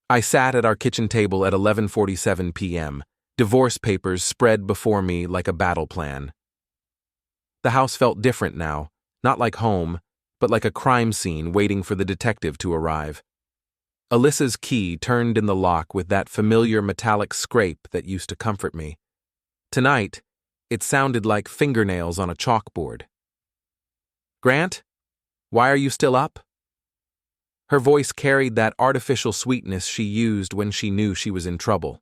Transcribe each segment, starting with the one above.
I sat at our kitchen table at 11:47 p.m., divorce papers spread before me like a battle plan. The house felt different now, not like home, but like a crime scene waiting for the detective to arrive. Alyssa's key turned in the lock with that familiar metallic scrape that used to comfort me. Tonight, it sounded like fingernails on a chalkboard. "Grant, why are you still up?" Her voice carried that artificial sweetness she used when she knew she was in trouble.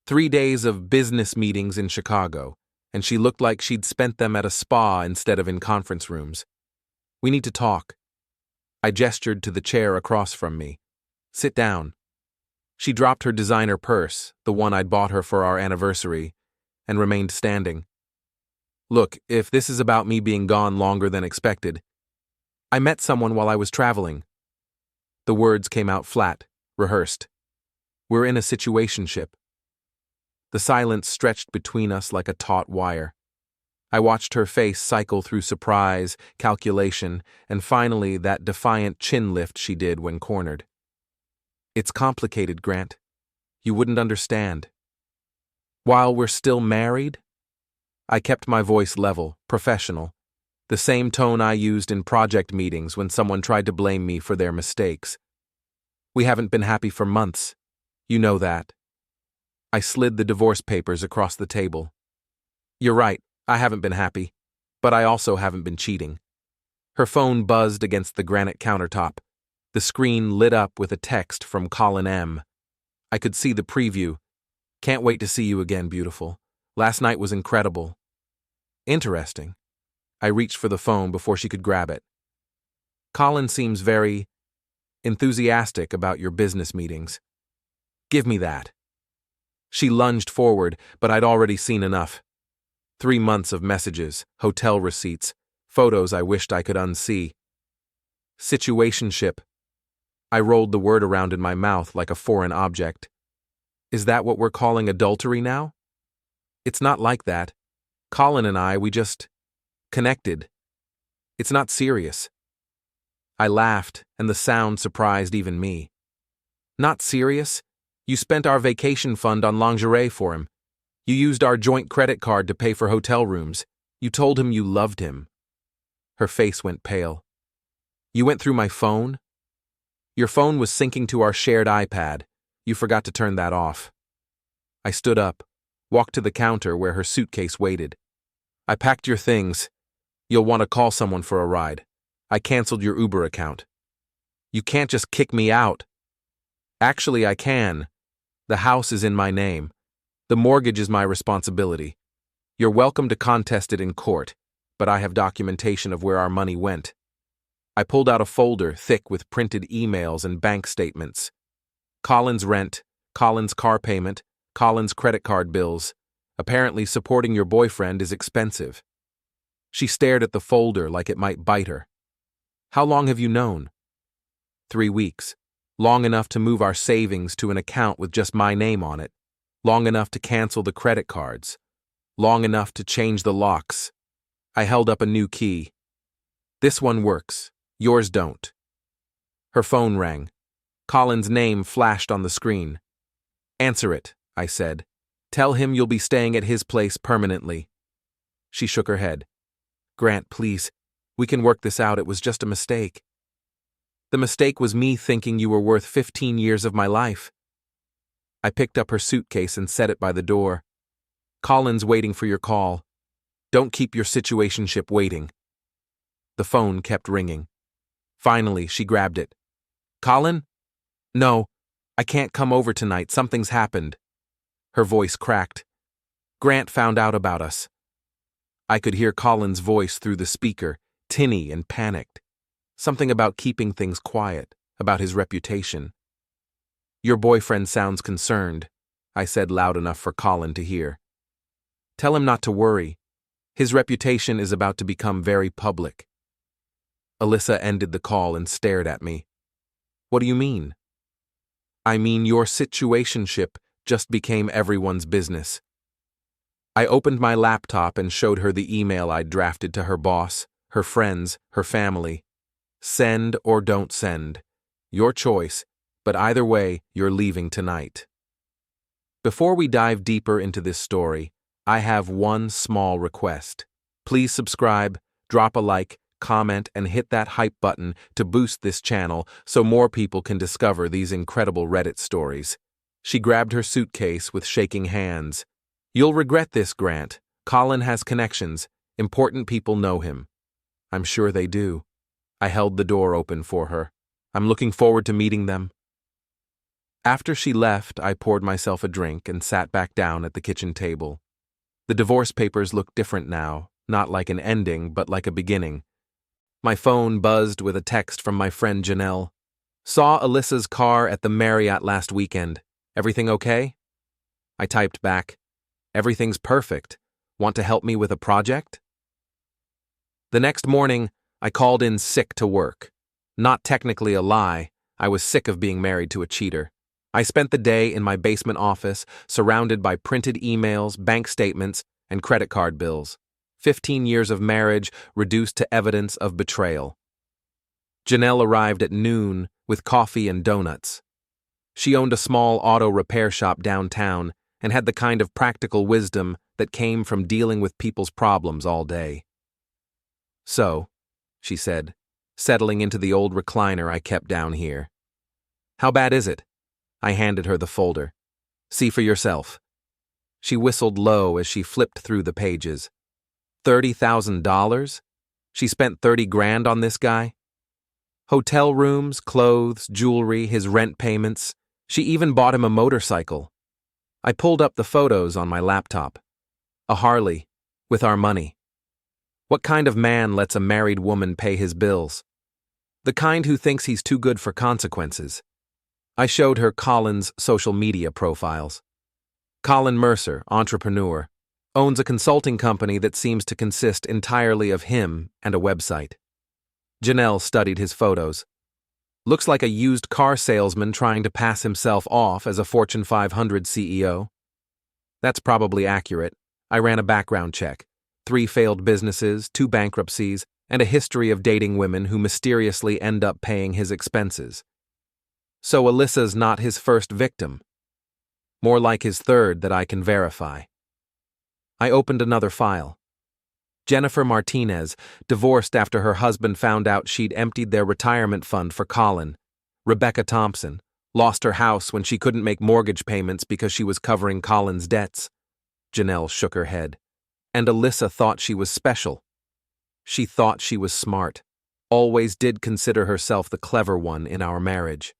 3 days of business meetings in Chicago, and she looked like she'd spent them at a spa instead of in conference rooms. "We need to talk." I gestured to the chair across from me. "Sit down." She dropped her designer purse, the one I'd bought her for our anniversary, and remained standing. "Look, if this is about me being gone longer than expected, I met someone while I was traveling." The words came out flat, rehearsed. "We're in a situationship." The silence stretched between us like a taut wire. I watched her face cycle through surprise, calculation, and finally that defiant chin lift she did when cornered. "It's complicated, Grant. You wouldn't understand." "While we're still married?" I kept my voice level, professional, the same tone I used in project meetings when someone tried to blame me for their mistakes. "We haven't been happy for months. You know that." I slid the divorce papers across the table. "You're right, I haven't been happy, but I also haven't been cheating." Her phone buzzed against the granite countertop. The screen lit up with a text from Colin M. I could see the preview. "Can't wait to see you again, beautiful. Last night was incredible." "Interesting." I reached for the phone before she could grab it. "Colin seems very enthusiastic about your business meetings." "Give me that." She lunged forward, but I'd already seen enough. 3 months of messages, hotel receipts, photos I wished I could unsee. Situationship. I rolled the word around in my mouth like a foreign object. "Is that what we're calling adultery now?" "It's not like that. Colin and I, we just connected. It's not serious." I laughed, and the sound surprised even me. "Not serious? You spent our vacation fund on lingerie for him. You used our joint credit card to pay for hotel rooms. You told him you loved him." Her face went pale. "You went through my phone? Your phone was syncing to our shared iPad. You forgot to turn that off." I stood up, walked to the counter where her suitcase waited. "I packed your things. You'll want to call someone for a ride. I canceled your Uber account." "You can't just kick me out." "Actually, I can. The house is in my name. The mortgage is my responsibility. You're welcome to contest it in court, but I have documentation of where our money went." I pulled out a folder thick with printed emails and bank statements. Colin's rent, Colin's car payment, Colin's credit card bills. Apparently supporting your boyfriend is expensive. She stared at the folder like it might bite her. "How long have you known?" 3 weeks. Long enough to move our savings to an account with just my name on it. Long enough to cancel the credit cards. Long enough to change the locks. I held up a new key. "This one works. Yours don't." Her phone rang. Colin's name flashed on the screen. "Answer it," I said. "Tell him you'll be staying at his place permanently." She shook her head. "Grant, please. We can work this out. It was just a mistake." "The mistake was me thinking you were worth 15 years of my life." I picked up her suitcase and set it by the door. "Colin's waiting for your call. Don't keep your situationship waiting." The phone kept ringing. Finally, she grabbed it. "Colin? No, I can't come over tonight. Something's happened." Her voice cracked. "Grant found out about us." I could hear Colin's voice through the speaker, tinny and panicked. Something about keeping things quiet, about his reputation. "Your boyfriend sounds concerned," I said loud enough for Colin to hear. "Tell him not to worry. His reputation is about to become very public." Alyssa ended the call and stared at me. "What do you mean?" "I mean your situationship just became everyone's business." I opened my laptop and showed her the email I'd drafted to her boss, her friends, her family. "Send or don't send. Your choice, But either way, you're leaving tonight. Before we dive deeper into this story, I have one small request. Please subscribe, drop a like, comment, and hit that hype button to boost this channel so more people can discover these incredible Reddit stories. She grabbed her suitcase with shaking hands. You'll regret this, Grant. Colin has connections. Important people know him. I'm sure they do. I held the door open for her. I'm looking forward to meeting them. After she left, I poured myself a drink and sat back down at the kitchen table. The divorce papers looked different now, not like an ending, but like a beginning. My phone buzzed with a text from my friend Janelle. Saw Alyssa's car at the Marriott last weekend. Everything okay? I typed back, everything's perfect. Want to help me with a project? The next morning, I called in sick to work. Not technically a lie, I was sick of being married to a cheater. I spent the day in my basement office, surrounded by printed emails, bank statements, and credit card bills. 15 years of marriage reduced to evidence of betrayal. Janelle arrived at noon with coffee and donuts. She owned a small auto repair shop downtown and had the kind of practical wisdom that came from dealing with people's problems all day. So, she said, settling into the old recliner I kept down here. How bad is it? I handed her the folder. See for yourself. She whistled low as she flipped through the pages. $30,000? She spent 30 grand on this guy? Hotel rooms, clothes, jewelry, his rent payments. She even bought him a motorcycle. I pulled up the photos on my laptop. A Harley, with our money. What kind of man lets a married woman pay his bills? The kind who thinks he's too good for consequences. I showed her Colin's social media profiles. Colin Mercer, entrepreneur, owns a consulting company that seems to consist entirely of him and a website. Janelle studied his photos. Looks like a used car salesman trying to pass himself off as a Fortune 500 CEO. That's probably accurate. I ran a background check. 3 failed businesses, 2 bankruptcies, and a history of dating women who mysteriously end up paying his expenses. So Alyssa's not his first victim. More like his third that I can verify. I opened another file. Jennifer Martinez, divorced after her husband found out she'd emptied their retirement fund for Colin. Rebecca Thompson, lost her house when she couldn't make mortgage payments because she was covering Colin's debts. Janelle shook her head. And Alyssa thought she was special. She thought she was smart. Always did consider herself the clever one in our marriage.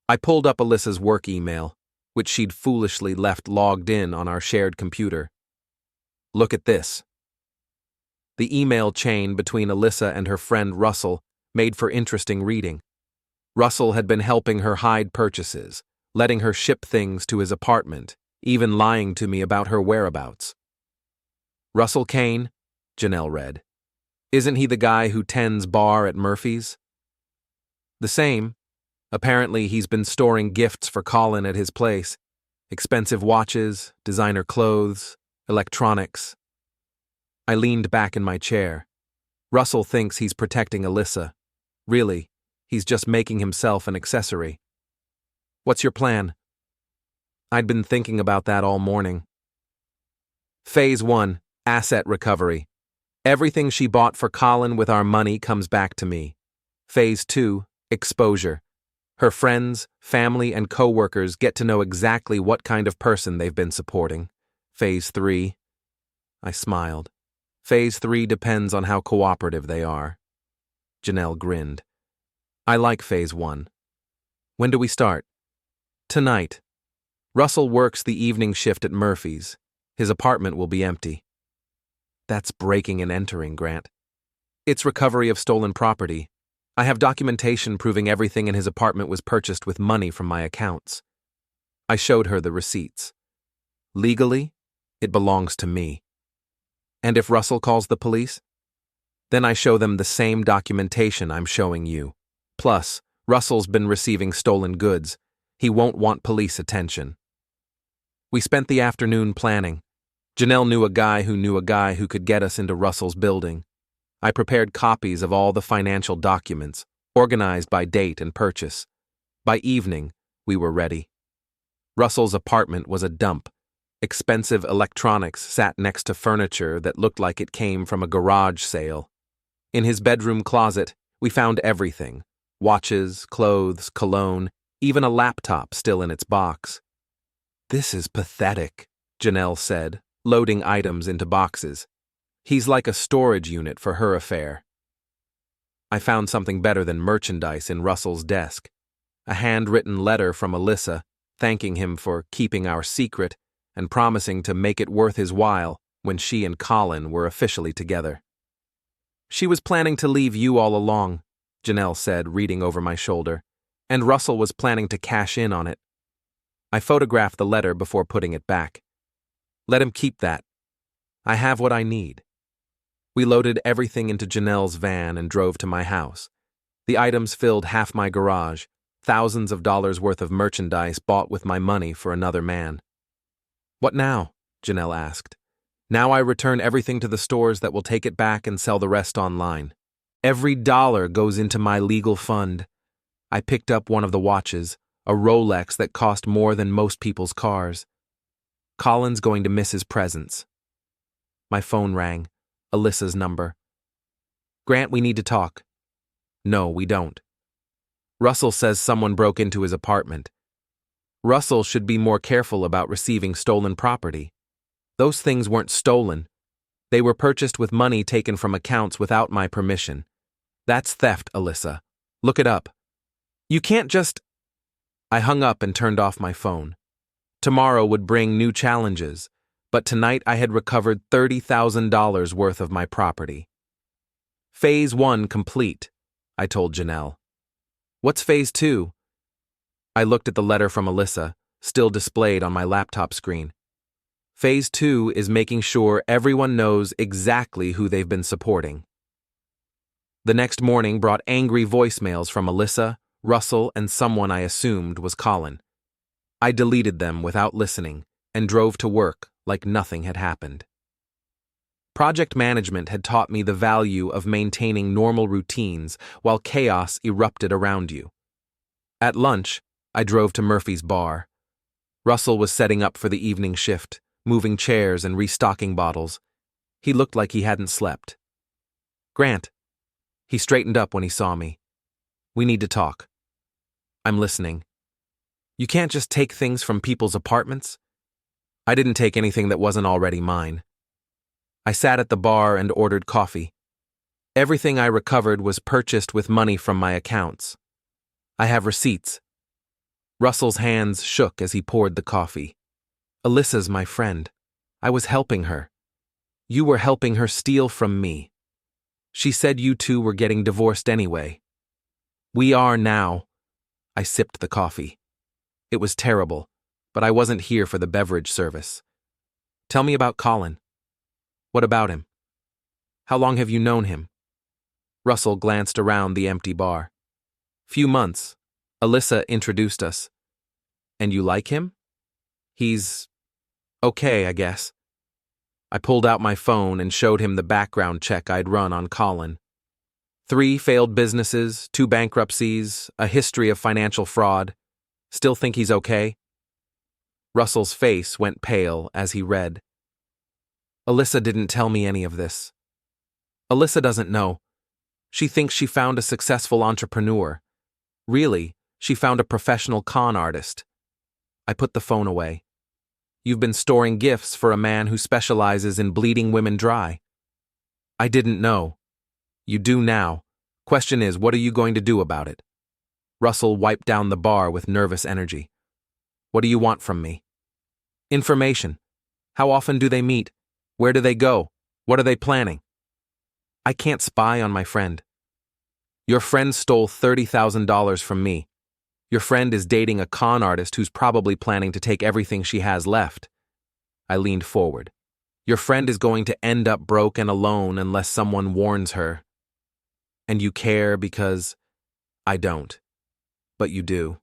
I pulled up Alyssa's work email, which she'd foolishly left logged in on our shared computer. Look at this. The email chain between Alyssa and her friend Russell made for interesting reading. Russell had been helping her hide purchases, letting her ship things to his apartment, even lying to me about her whereabouts. Russell Kane, Janelle read. Isn't he the guy who tends bar at Murphy's? The same. Apparently he's been storing gifts for Colin at his place. Expensive watches, designer clothes, electronics. I leaned back in my chair. Russell thinks he's protecting Alyssa. Really, he's just making himself an accessory. What's your plan? I'd been thinking about that all morning. Phase 1, asset recovery. Everything she bought for Colin with our money comes back to me. Phase 2, exposure. Her friends, family, and co-workers get to know exactly what kind of person they've been supporting. Phase 3. I smiled. Phase 3 depends on how cooperative they are. Janelle grinned. I like Phase 1. When do we start? Tonight. Russell works the evening shift at Murphy's. His apartment will be empty. That's breaking and entering, Grant. It's recovery of stolen property. I have documentation proving everything in his apartment was purchased with money from my accounts. I showed her the receipts. Legally, it belongs to me. And if Russell calls the police? Then I show them the same documentation I'm showing you. Plus, Russell's been receiving stolen goods. He won't want police attention. We spent the afternoon planning. Janelle knew a guy who could get us into Russell's building. I prepared copies of all the financial documents, organized by date and purchase. By evening, we were ready. Russell's apartment was a dump. Expensive electronics sat next to furniture that looked like it came from a garage sale. In his bedroom closet, we found everything: watches, clothes, cologne, even a laptop still in its box. "This is pathetic," Janelle said, loading items into boxes. "He's like a storage unit for her affair." I found something better than merchandise in Russell's desk: a handwritten letter from Alyssa, thanking him for keeping our secret and promising to make it worth his while when she and Colin were officially together. "She was planning to leave you all along," Janelle said, reading over my shoulder, "and Russell was planning to cash in on it." I photographed the letter before putting it back. "Let him keep that. I have what I need." We loaded everything into Janelle's van and drove to my house. The items filled half my garage, thousands of dollars worth of merchandise bought with my money for another man. "What now?" Janelle asked. "Now I return everything to the stores that will take it back and sell the rest online. Every dollar goes into my legal fund." I picked up one of the watches, a Rolex that cost more than most people's cars. "Colin's going to miss his presents." My phone rang. Alyssa's number. "Grant, we need to talk." "No, we don't." "Russell says someone broke into his apartment." "Russell should be more careful about receiving stolen property. Those things weren't stolen. They were purchased with money taken from accounts without my permission. That's theft, Alyssa. Look it up." "You can't just—" I hung up and turned off my phone. Tomorrow would bring new challenges, but tonight I had recovered $30,000 worth of my property. "Phase 1 complete," I told Janelle. "What's Phase 2? I looked at the letter from Alyssa, still displayed on my laptop screen. "Phase 2 is making sure everyone knows exactly who they've been supporting." The next morning brought angry voicemails from Alyssa, Russell, and someone I assumed was Colin. I deleted them without listening and drove to work like nothing had happened. Project management had taught me the value of maintaining normal routines while chaos erupted around you. At lunch, I drove to Murphy's bar. Russell was setting up for the evening shift, moving chairs and restocking bottles. He looked like he hadn't slept. "Grant." He straightened up when he saw me. "We need to talk." "I'm listening." "You can't just take things from people's apartments." "I didn't take anything that wasn't already mine." I sat at the bar and ordered coffee. Everything I recovered was purchased with money from my accounts. I have receipts. Russell's hands shook as he poured the coffee. "Alyssa's my friend. I was helping her. You were helping her steal from me. She said you two were getting divorced anyway." "We are now." I sipped the coffee. It was terrible, but I wasn't here for the beverage service. "Tell me about Colin." "What about him?" "How long have you known him?" Russell glanced around the empty bar. "Few months. Alyssa introduced us." "And you like him?" "He's okay, I guess." I pulled out my phone and showed him the background check I'd run on Colin. 3 failed businesses, 2 bankruptcies, a history of financial fraud. Still think he's okay? Russell's face went pale as he read. "Alyssa didn't tell me any of this." "Alyssa doesn't know. She thinks she found a successful entrepreneur. Really, she found a professional con artist." I put the phone away. "You've been storing gifts for a man who specializes in bleeding women dry." "I didn't know." "You do now. Question is, what are you going to do about it?" Russell wiped down the bar with nervous energy. "What do you want from me?" "Information. How often do they meet? Where do they go? What are they planning?" "I can't spy on my friend." "Your friend stole $30,000 from me. Your friend is dating a con artist who's probably planning to take everything she has left." I leaned forward. "Your friend is going to end up broke and alone unless someone warns her." "And you care because—" "I don't. But you do."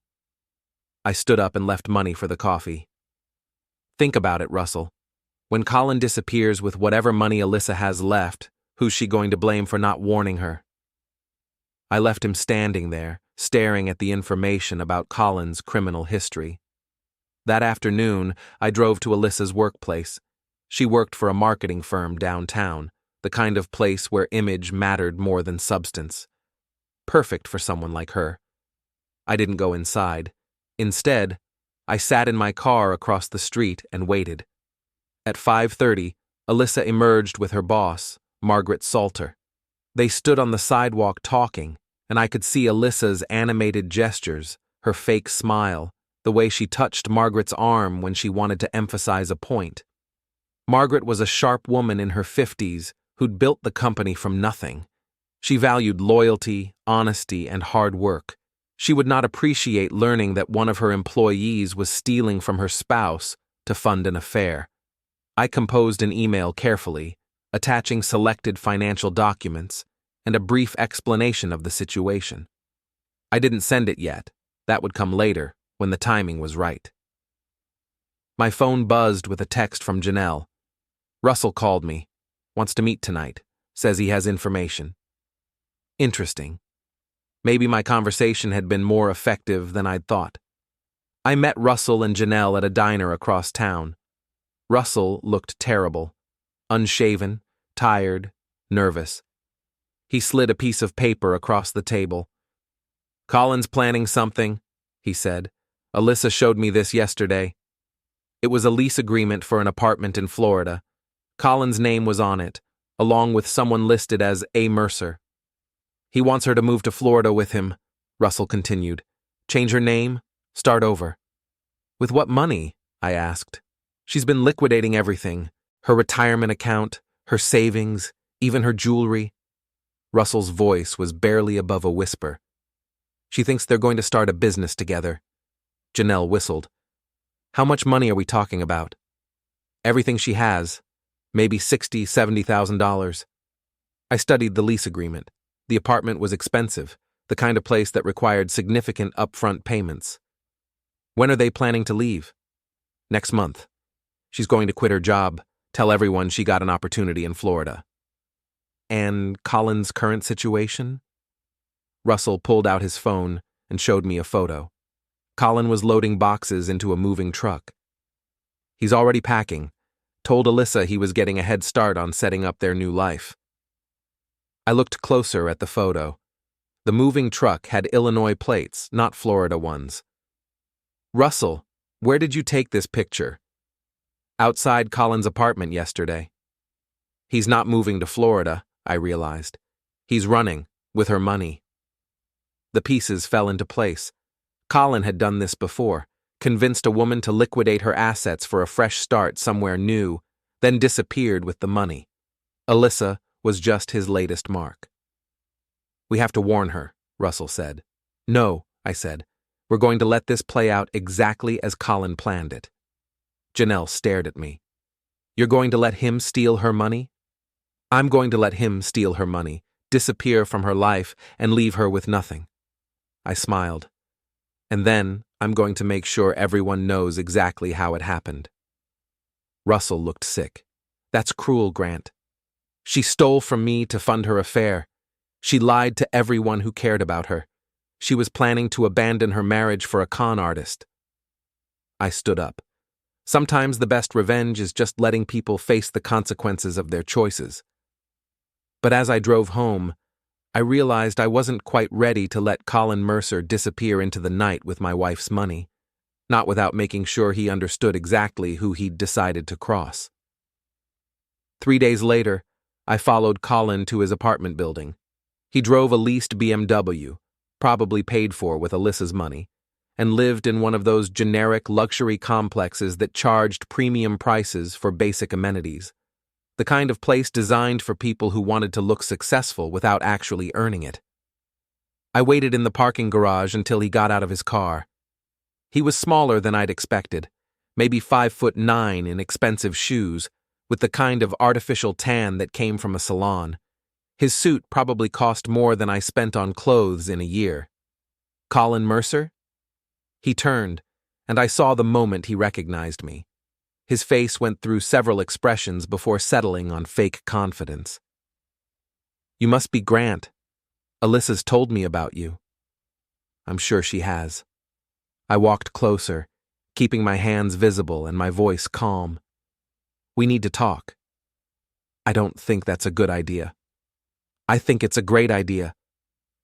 I stood up and left money for the coffee. "Think about it, Russell. When Colin disappears with whatever money Alyssa has left, who's she going to blame for not warning her?" I left him standing there, staring at the information about Colin's criminal history. That afternoon, I drove to Alyssa's workplace. She worked for a marketing firm downtown, the kind of place where image mattered more than substance. Perfect for someone like her. I didn't go inside. Instead, I sat in my car across the street and waited. At 5:30, Alyssa emerged with her boss, Margaret Salter. They stood on the sidewalk talking, and I could see Alyssa's animated gestures, her fake smile, the way she touched Margaret's arm when she wanted to emphasize a point. Margaret was a sharp woman in her 50s who'd built the company from nothing. She valued loyalty, honesty, and hard work. She would not appreciate learning that one of her employees was stealing from her spouse to fund an affair. I composed an email carefully, attaching selected financial documents and a brief explanation of the situation. I didn't send it yet. That would come later, when the timing was right. My phone buzzed with a text from Janelle. Russell called me. Wants to meet tonight. Says he has information. Interesting. Maybe my conversation had been more effective than I'd thought. I met Russell and Janelle at a diner across town. Russell looked terrible. Unshaven, tired, nervous. He slid a piece of paper across the table. Colin's planning something, he said. Alyssa showed me this yesterday. It was a lease agreement for an apartment in Florida. Colin's name was on it, along with someone listed as A. Mercer. He wants her to move to Florida with him, Russell continued. Change her name, start over. With what money? I asked. She's been liquidating everything. Her retirement account, her savings, even her jewelry. Russell's voice was barely above a whisper. She thinks they're going to start a business together. Janelle whistled. How much money are we talking about? Everything she has. Maybe $60,000, $70,000. I studied the lease agreement. The apartment was expensive, the kind of place that required significant upfront payments. When are they planning to leave? Next month. She's going to quit her job, tell everyone she got an opportunity in Florida. And Colin's current situation? Russell pulled out his phone and showed me a photo. Colin was loading boxes into a moving truck. He's already packing. Told Alyssa he was getting a head start on setting up their new life. I looked closer at the photo. The moving truck had Illinois plates, not Florida ones. Russell, where did you take this picture? Outside Colin's apartment yesterday. He's not moving to Florida, I realized. He's running, with her money. The pieces fell into place. Colin had done this before, convinced a woman to liquidate her assets for a fresh start somewhere new, then disappeared with the money. Alyssa was just his latest mark. We have to warn her, Russell said. No, I said. We're going to let this play out exactly as Colin planned it. Janelle stared at me. You're going to let him steal her money? I'm going to let him steal her money, disappear from her life, and leave her with nothing. I smiled. And then I'm going to make sure everyone knows exactly how it happened. Russell looked sick. That's cruel, Grant. She stole from me to fund her affair. She lied to everyone who cared about her. She was planning to abandon her marriage for a con artist. I stood up. Sometimes the best revenge is just letting people face the consequences of their choices. But as I drove home, I realized I wasn't quite ready to let Colin Mercer disappear into the night with my wife's money, not without making sure he understood exactly who he'd decided to cross. 3 days later, I followed Colin to his apartment building. He drove a leased BMW, probably paid for with Alyssa's money, and lived in one of those generic luxury complexes that charged premium prices for basic amenities, the kind of place designed for people who wanted to look successful without actually earning it. I waited in the parking garage until he got out of his car. He was smaller than I'd expected, maybe 5'9" in expensive shoes, with the kind of artificial tan that came from a salon. His suit probably cost more than I spent on clothes in a year. Colin Mercer? He turned, and I saw the moment he recognized me. His face went through several expressions before settling on fake confidence. You must be Grant. Alyssa's told me about you. I'm sure she has. I walked closer, keeping my hands visible and my voice calm. We need to talk. I don't think that's a good idea. I think it's a great idea.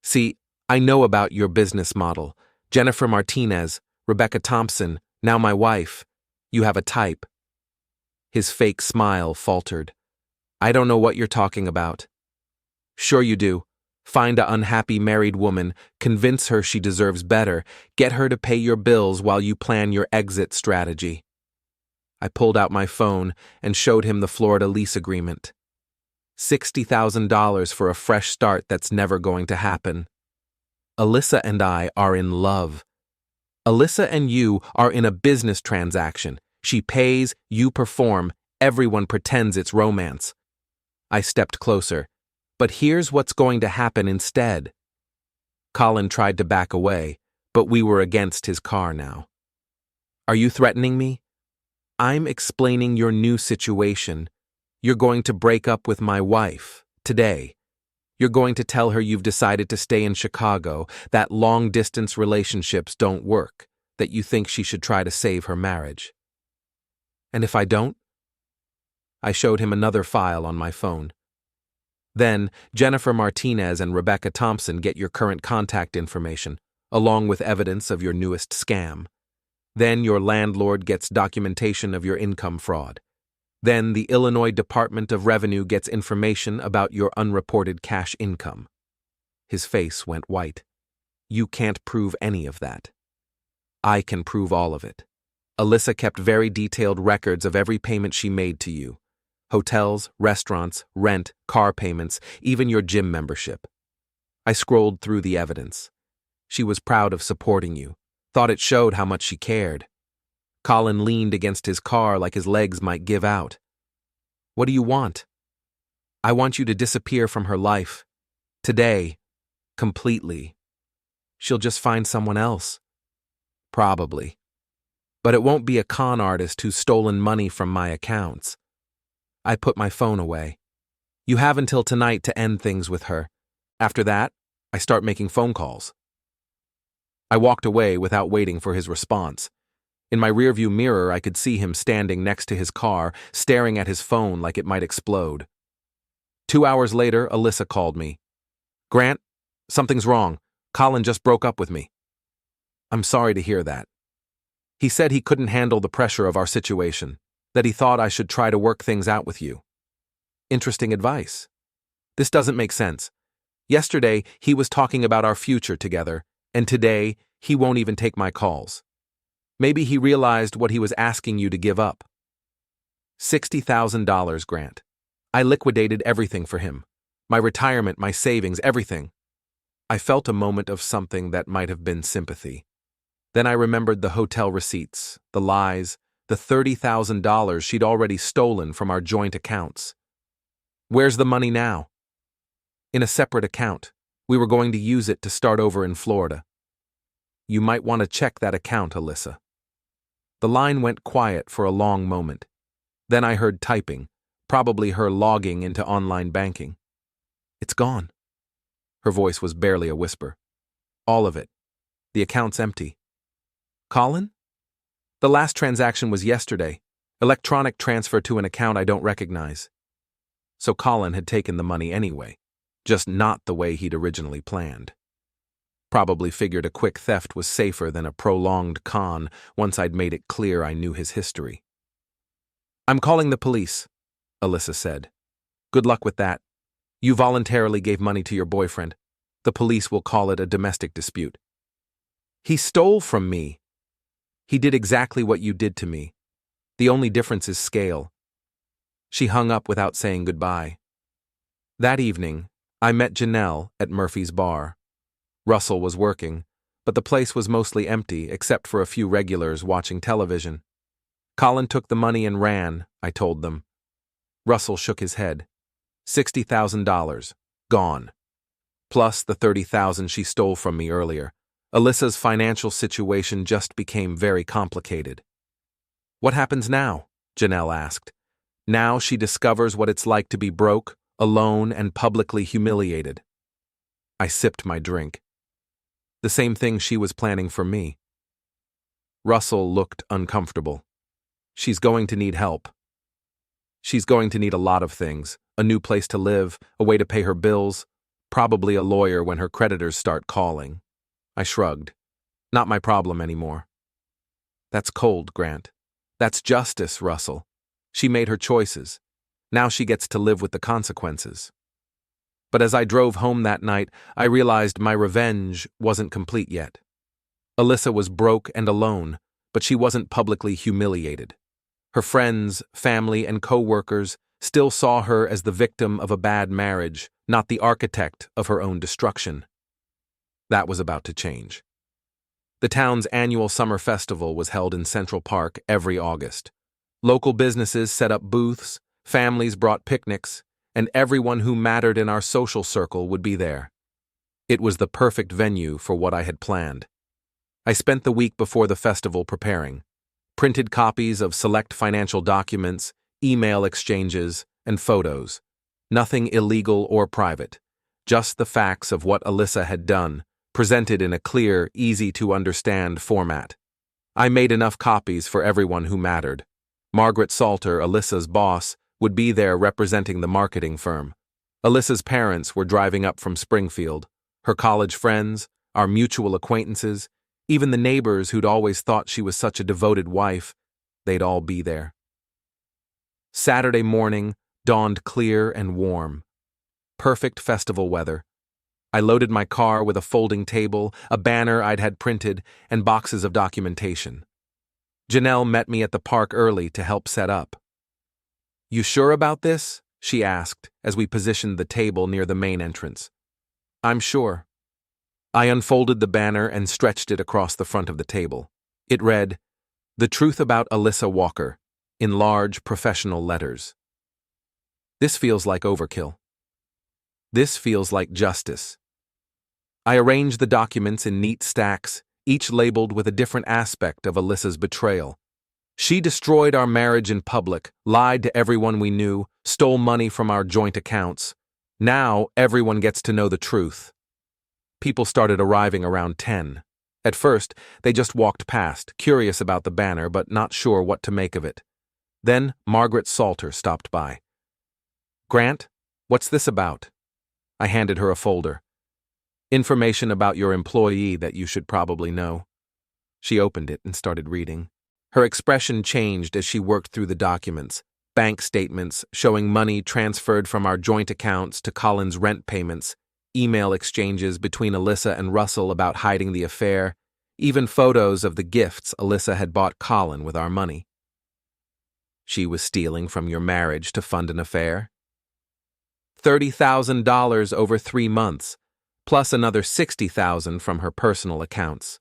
See, I know about your business model. Jennifer Martinez, Rebecca Thompson, now my wife. You have a type. His fake smile faltered. I don't know what you're talking about. Sure you do. Find a unhappy married woman, convince her she deserves better, get her to pay your bills while you plan your exit strategy. I pulled out my phone and showed him the Florida lease agreement. $60,000 for a fresh start that's never going to happen. Alyssa and I are in love. Alyssa and you are in a business transaction. She pays, you perform, everyone pretends it's romance. I stepped closer. But here's what's going to happen instead. Colin tried to back away, but we were against his car now. Are you threatening me? I'm explaining your new situation. You're going to break up with my wife, today. You're going to tell her you've decided to stay in Chicago, that long-distance relationships don't work, that you think she should try to save her marriage. And if I don't? I showed him another file on my phone. Then, Jennifer Martinez and Rebecca Thompson get your current contact information, along with evidence of your newest scam. Then your landlord gets documentation of your income fraud. Then the Illinois Department of Revenue gets information about your unreported cash income. His face went white. You can't prove any of that. I can prove all of it. Alyssa kept very detailed records of every payment she made to you. Hotels, restaurants, rent, car payments, even your gym membership. I scrolled through the evidence. She was proud of supporting you, thought it showed how much she cared. Colin leaned against his car like his legs might give out. What do you want? I want you to disappear from her life. Today. Completely. She'll just find someone else. Probably. But it won't be a con artist who's stolen money from my accounts. I put my phone away. You have until tonight to end things with her. After that, I start making phone calls. I walked away without waiting for his response. In my rearview mirror, I could see him standing next to his car, staring at his phone like it might explode. 2 hours later, Alyssa called me. Grant, something's wrong. Colin just broke up with me. I'm sorry to hear that. He said he couldn't handle the pressure of our situation, that he thought I should try to work things out with you. Interesting advice. This doesn't make sense. Yesterday, he was talking about our future together, and today, he won't even take my calls. Maybe he realized what he was asking you to give up. $60,000, Grant. I liquidated everything for him. My retirement, my savings, everything. I felt a moment of something that might have been sympathy. Then I remembered the hotel receipts, the lies, the $30,000 she'd already stolen from our joint accounts. Where's the money now? In a separate account. We were going to use it to start over in Florida. You might want to check that account, Alyssa. The line went quiet for a long moment. Then I heard typing, probably her logging into online banking. It's gone. Her voice was barely a whisper. All of it. The account's empty. Colin? The last transaction was yesterday. Electronic transfer to an account I don't recognize. So Colin had taken the money anyway, just not the way he'd originally planned. Probably figured a quick theft was safer than a prolonged con once I'd made it clear I knew his history. I'm calling the police, Alyssa said. Good luck with that. You voluntarily gave money to your boyfriend. The police will call it a domestic dispute. He stole from me. He did exactly what you did to me. The only difference is scale. She hung up without saying goodbye. That evening, I met Janelle at Murphy's bar. Russell was working, but the place was mostly empty except for a few regulars watching television. Colin took the money and ran, I told them. Russell shook his head. $60,000. Gone. Plus the $30,000 she stole from me earlier. Alyssa's financial situation just became very complicated. What happens now? Janelle asked. Now she discovers what it's like to be broke, alone, and publicly humiliated. I sipped my drink. The same thing she was planning for me. Russell looked uncomfortable. She's going to need help. She's going to need a lot of things: a new place to live, a way to pay her bills, probably a lawyer when her creditors start calling. I shrugged. Not my problem anymore. That's cold, Grant. That's justice, Russell. She made her choices. Now she gets to live with the consequences. But as I drove home that night, I realized my revenge wasn't complete yet. Alyssa was broke and alone, but she wasn't publicly humiliated. Her friends, family, and co-workers still saw her as the victim of a bad marriage, not the architect of her own destruction. That was about to change. The town's annual summer festival was held in Central Park every August. Local businesses set up booths, families brought picnics, and everyone who mattered in our social circle would be there. It was the perfect venue for what I had planned. I spent the week before the festival preparing. Printed copies of select financial documents, email exchanges, and photos. Nothing illegal or private. Just the facts of what Alyssa had done, presented in a clear, easy-to-understand format. I made enough copies for everyone who mattered. Margaret Salter, Alyssa's boss, would be there representing the marketing firm. Alyssa's parents were driving up from Springfield. Her college friends, our mutual acquaintances, even the neighbors who'd always thought she was such a devoted wife, they'd all be there. Saturday morning dawned clear and warm. Perfect festival weather. I loaded my car with a folding table, a banner I'd had printed, and boxes of documentation. Janelle met me at the park early to help set up. "You sure about this?" she asked as we positioned the table near the main entrance. "I'm sure." I unfolded the banner and stretched it across the front of the table. It read, "The Truth About Alyssa Walker," in large professional letters. This feels like overkill. This feels like justice. I arranged the documents in neat stacks, each labeled with a different aspect of Alyssa's betrayal. She destroyed our marriage in public, lied to everyone we knew, stole money from our joint accounts. Now everyone gets to know the truth. People started arriving around 10. At first, they just walked past, curious about the banner but not sure what to make of it. Then Margaret Salter stopped by. "Grant, what's this about?" I handed her a folder. "Information about your employee that you should probably know." She opened it and started reading. Her expression changed as she worked through the documents. Bank statements showing money transferred from our joint accounts to Colin's rent payments, email exchanges between Alyssa and Russell about hiding the affair, even photos of the gifts Alyssa had bought Colin with our money. "She was stealing from your marriage to fund an affair?" $30,000 over 3 months, plus another $60,000 from her personal accounts.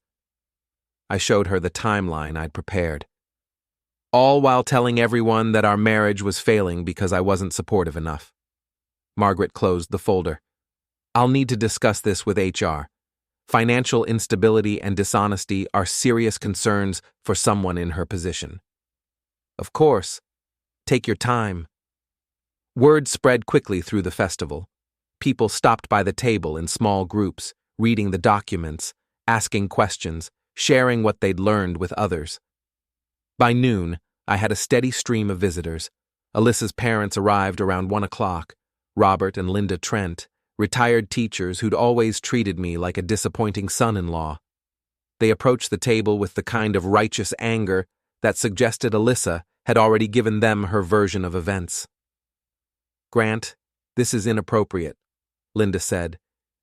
I showed her the timeline I'd prepared. All while telling everyone that our marriage was failing because I wasn't supportive enough. Margaret closed the folder. "I'll need to discuss this with HR. Financial instability and dishonesty are serious concerns for someone in her position." "Of course. Take your time." Word spread quickly through the festival. People stopped by the table in small groups, reading the documents, asking questions, sharing what they'd learned with others. By noon, I had a steady stream of visitors. Alyssa's parents arrived around 1 o'clock, Robert and Linda Trent, retired teachers who'd always treated me like a disappointing son-in-law. They approached the table with the kind of righteous anger that suggested Alyssa had already given them her version of events. "Grant, this is inappropriate," Linda said,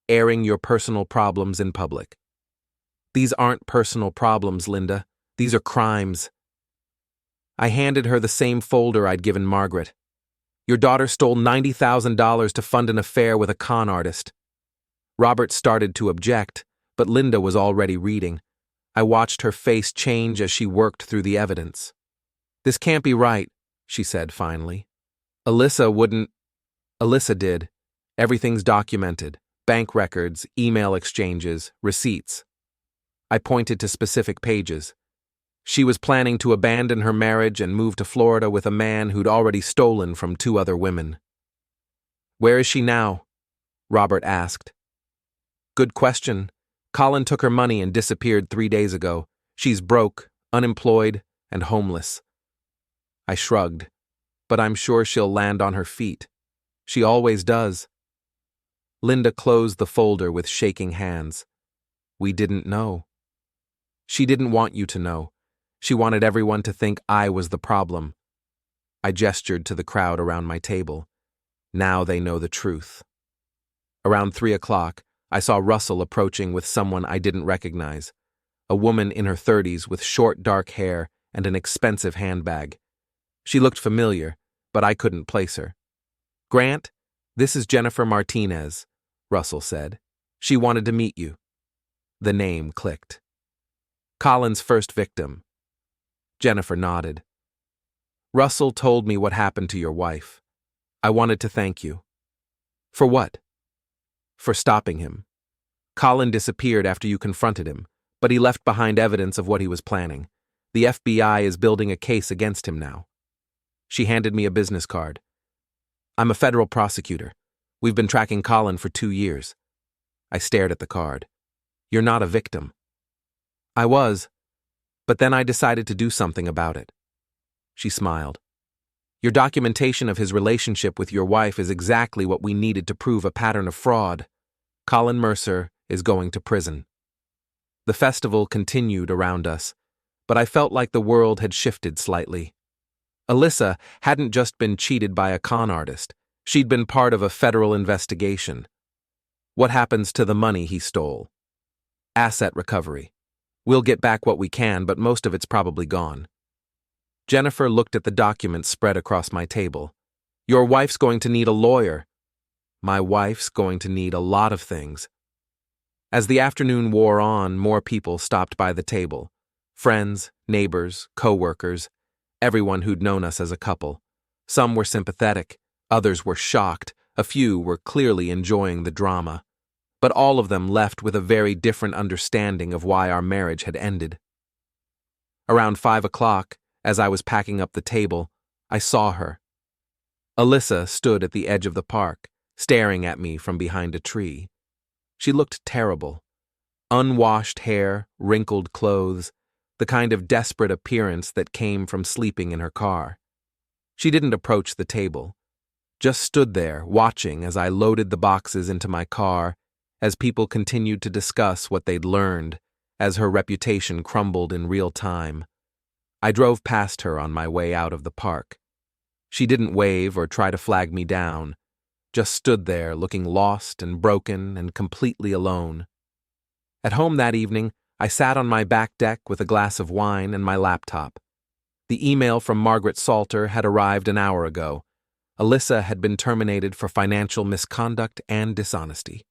"airing your personal problems in public." "These aren't personal problems, Linda. These are crimes." I handed her the same folder I'd given Margaret. "Your daughter stole $90,000 to fund an affair with a con artist." Robert started to object, but Linda was already reading. I watched her face change as she worked through the evidence. "This can't be right," she said finally. "Alyssa wouldn't." "Alyssa did. Everything's documented. Bank records, email exchanges, receipts." I pointed to specific pages. "She was planning to abandon her marriage and move to Florida with a man who'd already stolen from 2 other women." "Where is she now?" Robert asked. "Good question. Colin took her money and disappeared 3 days ago. She's broke, unemployed, and homeless. I shrugged, but I'm sure she'll land on her feet. She always does. Linda closed the folder with shaking hands. We didn't know. She didn't want you to know. She wanted everyone to think I was the problem. I gestured to the crowd around my table. Now they know the truth. Around 3 o'clock, I saw Russell approaching with someone I didn't recognize. A woman in her 30s with short dark hair and an expensive handbag. She looked familiar, but I couldn't place her. "Grant, this is Jennifer Martinez," Russell said. "She wanted to meet you." The name clicked. Colin's first victim. Jennifer nodded. "Russell told me what happened to your wife. I wanted to thank you." "For what?" "For stopping him. Colin disappeared after you confronted him, but he left behind evidence of what he was planning. The FBI is building a case against him now." She handed me a business card. "I'm a federal prosecutor. We've been tracking Colin for 2 years. I stared at the card. "You're not a victim." "I was, but then I decided to do something about it." She smiled. "Your documentation of his relationship with your wife is exactly what we needed to prove a pattern of fraud. Colin Mercer is going to prison." The festival continued around us, but I felt like the world had shifted slightly. Alyssa hadn't just been cheated by a con artist. She'd been part of a federal investigation. What happens to the money he stole? Asset recovery. We'll get back what we can, but most of it's probably gone. Jennifer looked at the documents spread across my table. "Your wife's going to need a lawyer." "My wife's going to need a lot of things." As the afternoon wore on, more people stopped by the table. Friends, neighbors, co-workers, everyone who'd known us as a couple. Some were sympathetic, others were shocked, a few were clearly enjoying the drama. But all of them left with a very different understanding of why our marriage had ended. Around 5 o'clock, as I was packing up the table, I saw her. Alyssa stood at the edge of the park, staring at me from behind a tree. She looked terrible. Unwashed hair, wrinkled clothes, the kind of desperate appearance that came from sleeping in her car. She didn't approach the table, just stood there watching as I loaded the boxes into my car, as people continued to discuss what they'd learned, as her reputation crumbled in real time. I drove past her on my way out of the park. She didn't wave or try to flag me down, just stood there looking lost and broken and completely alone. At home that evening, I sat on my back deck with a glass of wine and my laptop. The email from Margaret Salter had arrived an hour ago. Alyssa had been terminated for financial misconduct and dishonesty.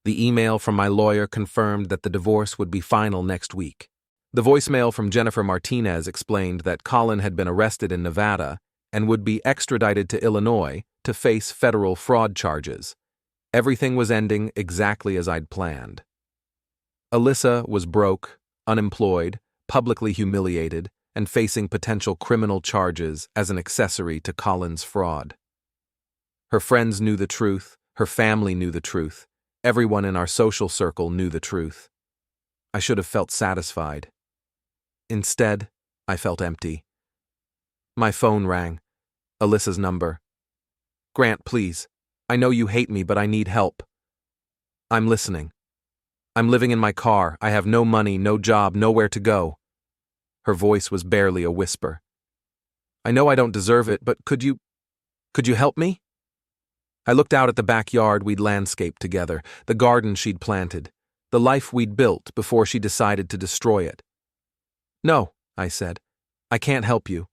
The email from my lawyer confirmed that the divorce would be final next week. The voicemail from Jennifer Martinez explained that Colin had been arrested in Nevada and would be extradited to Illinois to face federal fraud charges. Everything was ending exactly as I'd planned. Alyssa was broke, unemployed, publicly humiliated, and facing potential criminal charges as an accessory to Colin's fraud. Her friends knew the truth, her family knew the truth, everyone in our social circle knew the truth. I should have felt satisfied. Instead, I felt empty. My phone rang. Alyssa's number. "Grant, please. I know you hate me, but I need help." "I'm listening." "I'm living in my car. I have no money, no job, nowhere to go." Her voice was barely a whisper. "I know I don't deserve it, but could you help me?" I looked out at the backyard we'd landscaped together, the garden she'd planted, the life we'd built before she decided to destroy it. "No," I said. "I can't help you."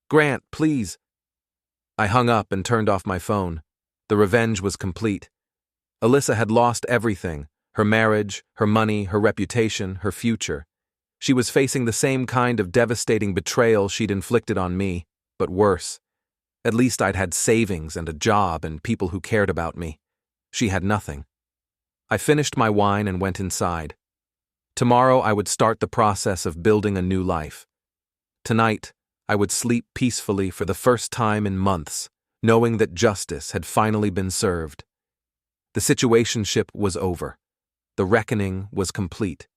"Grant, please." I hung up and turned off my phone. The revenge was complete. Alyssa had lost everything: her marriage, her money, her reputation, her future. She was facing the same kind of devastating betrayal she'd inflicted on me, but worse. At least I'd had savings and a job and people who cared about me. She had nothing. I finished my wine and went inside. Tomorrow I would start the process of building a new life. Tonight, I would sleep peacefully for the first time in months, knowing that justice had finally been served. The situationship was over. The reckoning was complete.